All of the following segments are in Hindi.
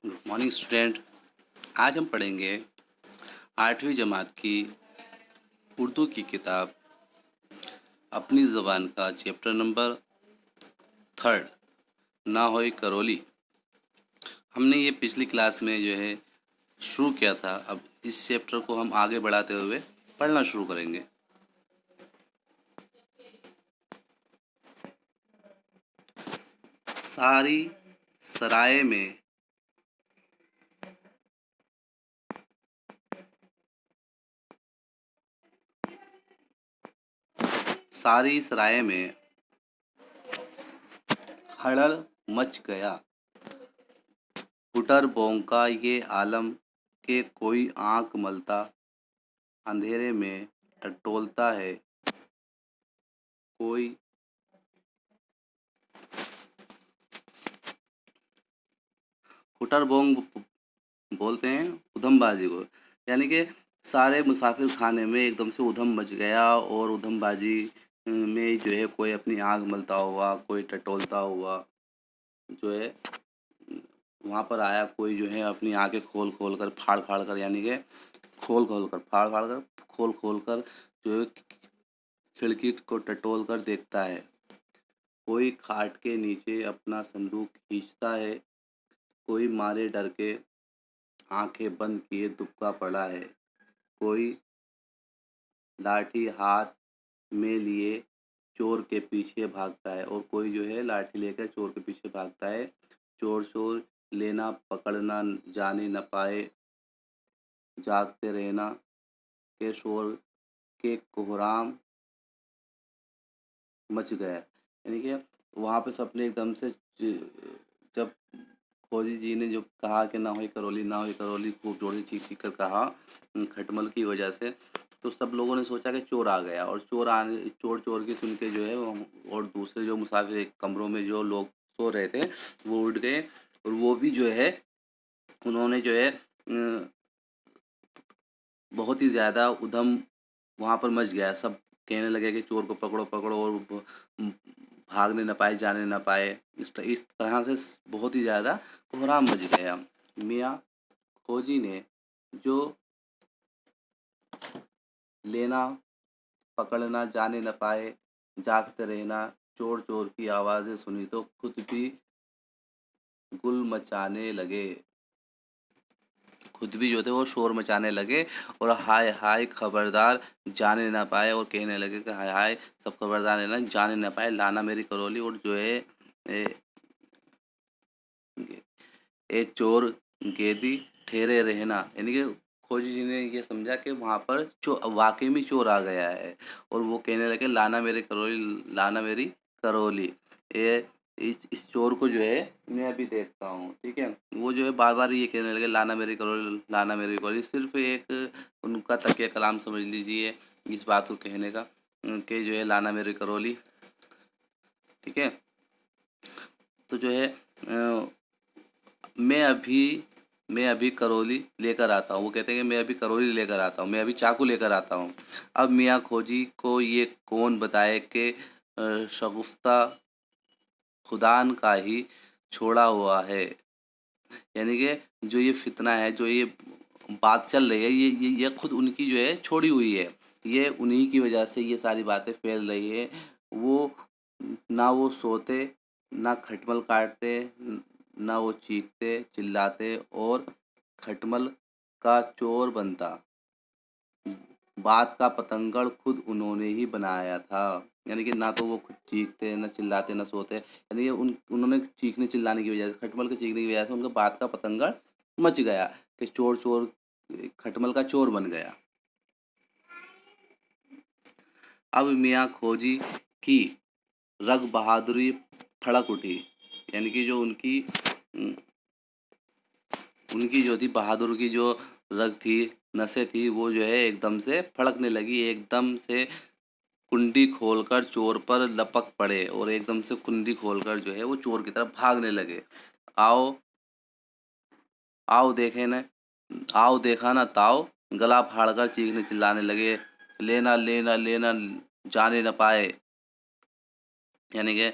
Good morning student. आज हम पढ़ेंगे 8वीं जमात की उर्दू की किताब अपनी ज़बान का चैप्टर नंबर 3 ना होए करौली। हमने ये पिछली क्लास में जो है शुरू किया था। अब इस चैप्टर को हम आगे बढ़ाते हुए पढ़ना शुरू करेंगे। सारी सराय में सारी सराय में हड़ल मच गया। फुटर भौंका ये आलम के कोई आंख मलता, अंधेरे में टटोलता है कोई। फुटर भोंग बोलते हैं उधमबाजी को, यानी कि सारे मुसाफिर खाने में एकदम से उधम मच गया और उधमबाजी में जो है कोई अपनी आँख मलता हुआ, कोई टटोलता हुआ जो है वहाँ पर आया। कोई जो है अपनी आँखें खोल खोल कर फाड़ फाड़ कर, यानी कि खोल खोल कर फाड़ फाड़ कर खोल खोल कर जो है खिड़की को टटोल कर देखता है। कोई खाट के नीचे अपना संदूक खींचता है, कोई मारे डर के आंखें बंद किए दुबका पड़ा है, कोई लाठी हाथ में लिए चोर के पीछे भागता है और कोई जो है लाठी लेकर चोर के पीछे भागता है। चोर चोर लेना पकड़ना जाने न पाए, जागते रहना के शोर के कोहराम मच गया। यानी कि वहाँ पे सबने एकदम से जब फौजी जी ने जो कहा कि ना हुई करौली ना हुई करौली, खूब जोर से चीख चीख कर कहा खटमल की वजह से, तो सब लोगों ने सोचा कि चोर आ गया। और चोर चोर की सुन के जो है और दूसरे जो मुसाफिर कमरों में जो लोग सो रहे थे वो उठ गए और वो भी जो है उन्होंने जो है बहुत ही ज़्यादा उधम वहाँ पर मच गया। सब कहने लगे कि चोर को पकड़ो पकड़ो, और भागने न पाए जाने न पाए। इस तरह से बहुत ही ज़्यादा कोहराम मच गया। मियाँ खोजी ने जो लेना पकड़ना जाने न पाए, जागते रहना चोर चोर की आवाज़ें सुनी तो खुद भी गुल मचाने लगे। खुद भी जो थे वो शोर मचाने लगे और हाय हाय खबरदार जाने ना पाए, और कहने लगे कि हाय हाय सब खबरदार है ना, जाने ना पाए लाना मेरी करौली। और जो है ए, ए चोर गेदी ठहरे रहना, यानी कि खोजी जी ने ये समझा कि वहाँ पर वाकई में चोर आ गया है और वो कहने लगे लाना मेरी करौली लाना मेरी करौली। ये इस चोर को जो है मैं अभी देखता हूँ, ठीक है। वो जो है बार बार ये कहने लगे लाना मेरी करौली लाना मेरी करौली। सिर्फ एक उनका तकिया कलाम समझ लीजिए इस बात को कहने का कि जो है लाना मेरी करौली, ठीक है। तो जो है मैं अभी करौली लेकर आता हूँ। वो कहते हैं कि मैं अभी करौली लेकर आता हूँ, मैं अभी चाकू लेकर आता हूँ। अब मियाँ खोजी को ये कौन बताए कि शगुफ्ता खुदान का ही छोड़ा हुआ है। यानी कि जो ये फितना है, जो ये बात चल रही है, ये खुद उनकी जो है छोड़ी हुई है। ये उन्हीं की वजह से ये सारी बातें फैल रही है। वो ना वो सोते, ना खटमल काटते, ना वो चीखते चिल्लाते और खटमल का चोर बनता। बात का पतंगड़ खुद उन्होंने ही बनाया था। यानी कि ना तो वो खुद चीखते, ना चिल्लाते, ना सोते, यानी कि उन्होंने चीखने चिल्लाने की वजह से, खटमल के चीखने की वजह से उनका बात का पतंगड़ मच गया कि चोर चोर खटमल का चोर बन गया। अब मियाँ खोजी की रग बहादुरी फड़क उठी, यानी कि जो उनकी जो थी बहादुर की जो रग थी, नसें थी, वो जो है एकदम से फड़कने लगी। एकदम से कुंडी खोलकर चोर पर लपक पड़े और एकदम से कुंडी खोलकर जो है वो चोर की तरफ भागने लगे। आओ आओ देखे न आओ देखा ना ताओ, गला फाड़कर चीखने चिल्लाने लगे, लेना लेना लेना जाने न पाए। यानी कि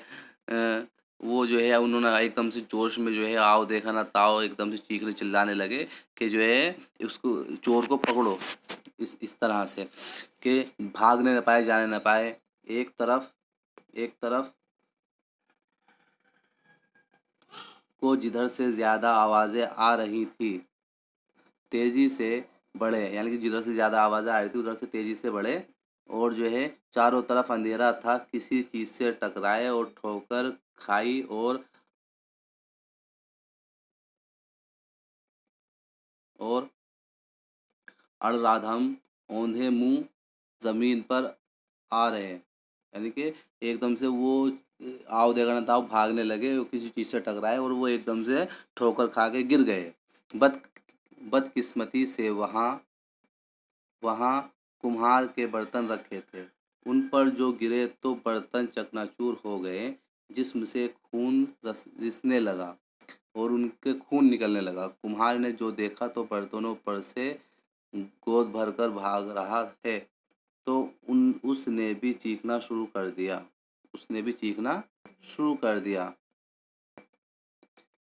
वो जो है उन्होंने एकदम से जोश में जो है आओ देखा ना ताओ एकदम से चीखने चिल्लाने लगे कि जो है उसको चोर को पकड़ो, इस तरह से कि भागने न पाए जाने न पाए। एक तरफ को जिधर से ज़्यादा आवाज़ें आ रही थी तेज़ी से बढ़े, यानी कि जिधर से ज़्यादा आवाज़ें आ रही थी उधर से तेज़ी से बढ़े, और जो है चारों तरफ अंधेरा था, किसी चीज़ से टकराए और ठोकर खाई और अड़राधम औंधे मुंह ज़मीन पर आ रहे हैं। यानी कि एकदम से वो आओ देखा ना था वो भागने लगे, वो किसी चीज़ से टकराए और वो एकदम से ठोकर खा के गिर गए। बद बदकिस्मती से वहाँ वहाँ कुम्हार के बर्तन रखे थे, उन पर जो गिरे तो बर्तन चकनाचूर हो गए, जिस्म से खून रिसने लगा और उनके खून निकलने लगा। कुम्हार ने जो देखा तो बर्तनों पर से गोद भरकर भाग रहा है, तो उसने भी चीखना शुरू कर दिया।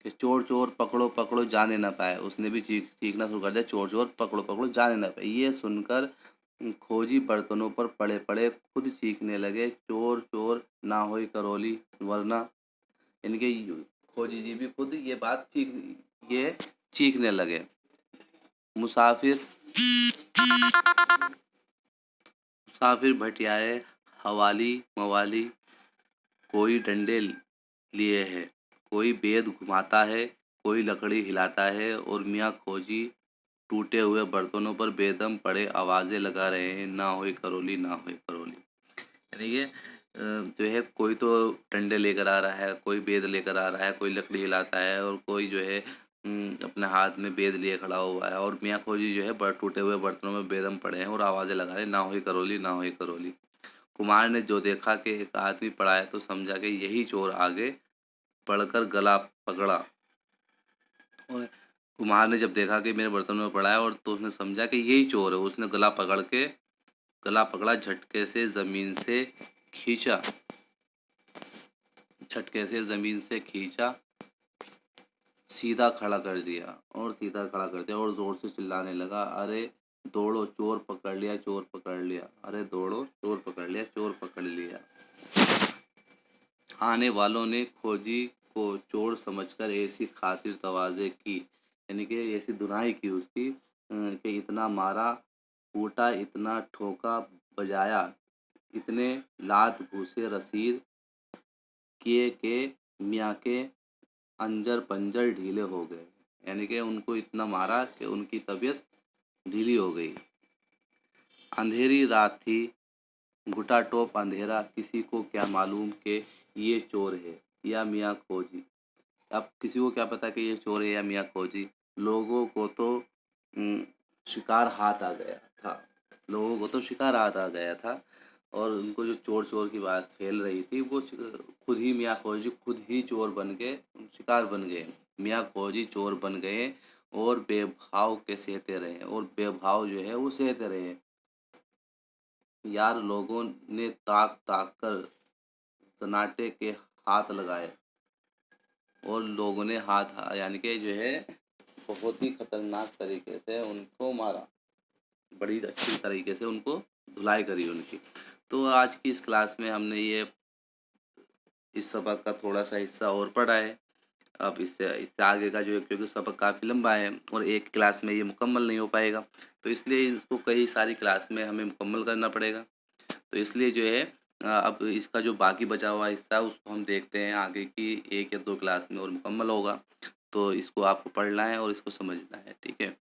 कि चोर चोर पकड़ो पकड़ो जाने ना पाए। उसने भी चीखना शुरू कर दिया, चोर चोर पकड़ो पकड़ो जाने ना पाए। ये सुनकर खोजी बर्तनों पर पड़े पड़े खुद चीखने लगे, चोर चोर ना होई करौली वरना। यानी कि खोजी जी भी खुद ये चीखने लगे। मुसाफिर मुसाफिर भटियाए हवाली मवाली, कोई डंडे लिए है, कोई बेद घुमाता है, कोई लकड़ी हिलाता है, और मियाँ खोजी टूटे हुए बर्तनों पर बेदम पड़े आवाज़ें लगा रहे हैं, ना होए करौली ना होए करौली। यानी कि जो है कोई तो डंडे लेकर आ रहा है, कोई बेद लेकर आ रहा है, कोई लकड़ी हिलाता है, और कोई जो है अपने हाथ में बेद लिए खड़ा हुआ है, और मियाँ खोजी जो है टूटे हुए बर्तनों में बेदम पड़े हैं और आवाज़ें लगा रहे हैं, ना होए करौली ना होए करौली। कुमार ने जो देखा कि एक आदमी पड़ा है तो समझा कि यही चोर, आगे बढ़कर गला पकड़ा। और कुम्हार ने जब देखा कि मेरे बर्तन में पड़ा है और तो उसने समझा कि यही चोर है, उसने गला पकड़ा, खींचा झटके से ज़मीन से खींचा, सीधा खड़ा कर दिया और ज़ोर से चिल्लाने लगा, अरे दौड़ो चोर पकड़ लिया चोर पकड़ लिया, अरे दौड़ो चोर पकड़ लिया चोर पकड़ लिया। आने वालों ने खोजी को चोर समझकर ऐसी खातिर तवाज़े की, यानी कि ऐसी धुनाई की उसकी कि इतना मारा कूटा, इतना ठोका बजाया, इतने लात घूसे रसीद किए कि मियाँ के अंजर पंजर ढीले हो गए। यानी कि उनको इतना मारा कि उनकी तबीयत ढीली हो गई। अंधेरी रात थी, घुटाटोप अंधेरा, किसी को क्या मालूम कि ये चोर है या मियाँ खोजी। अब किसी को क्या पता कि ये चोर है या मियाँ खोजी। लोगों को तो शिकार हाथ आ गया था, और उनको जो चोर चोर की बात फैल रही थी वो खुद ही मियाँ खोजी खुद ही चोर बन के शिकार बन गए। मियाँ खोजी चोर बन गए और बेभाव के सहते रहे, और बेभाव जो है वो सहते रहे। यार लोगों ने ताक ताक कर सन्नाटे के हाथ लगाए, और लोगों ने हाथ यानी कि जो है बहुत ही खतरनाक तरीके से उनको मारा, बड़ी अच्छी तरीके से उनको धुलाई करी उनकी। तो आज की इस क्लास में हमने ये इस सबक का थोड़ा सा हिस्सा और पढ़ा है। अब इससे इससे आगे का जो है, क्योंकि सबक काफ़ी लंबा है और एक क्लास में ये मुकम्मल नहीं हो पाएगा, तो इसलिए इसको कई सारी क्लास में हमें मुकम्मल करना पड़ेगा। तो इसलिए जो है अब इसका जो बाकी बचा हुआ हिस्सा है उसको हम देखते हैं आगे की 1 या 2 क्लास में और मुकम्मल होगा। तो इसको आपको पढ़ना है और इसको समझना है, ठीक है।